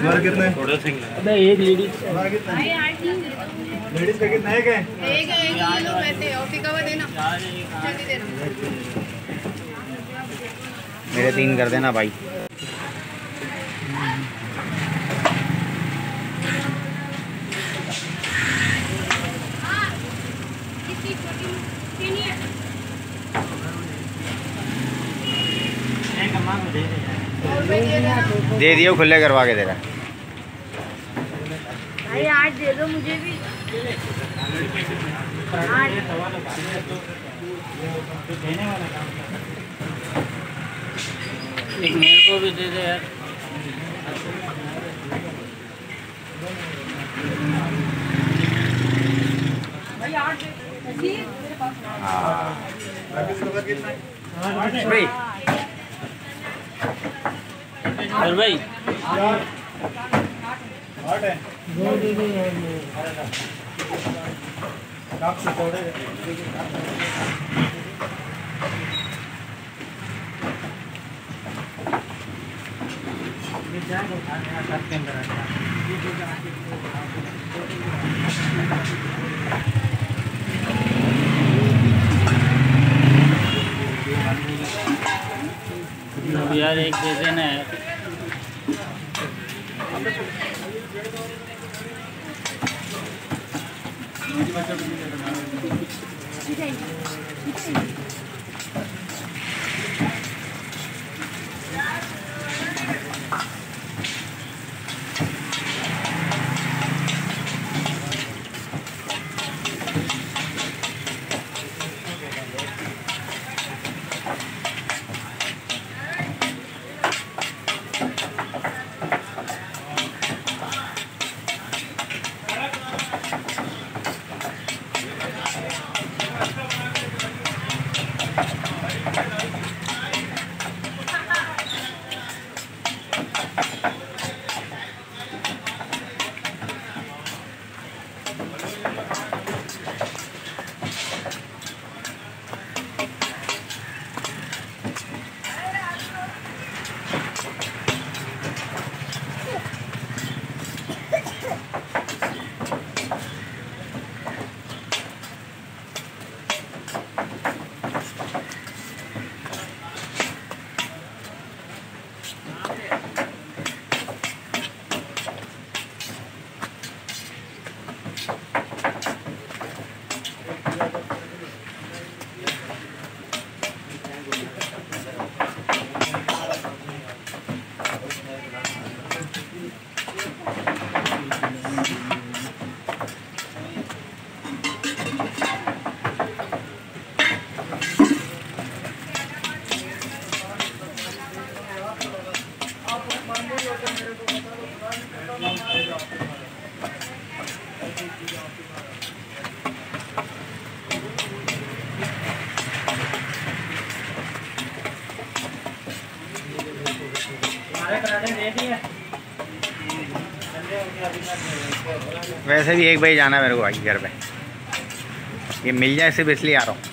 हमारे कितने? अबे एक लेडीज लेडीज का कितना? एक है। एक किलो वैसे और टिका हुआ देना, जल्दी देना। मेरे 3 कर देना भाई। दे दियो, खुले करवा के दे रहा। भाई 8 दे दो मुझे भी। 8 एक मेरे को भी दे दे यार। भाई 8 दे मेरे पास। भाई और भाई 8 है। दो दे दो यार। काप से तोड़े। यार एक दे देना है। वैसे भी एक बजे जाना है मेरे को भाई घर पे। ये मिल जाए सिर्फ इसलिए आ रहा हूँ।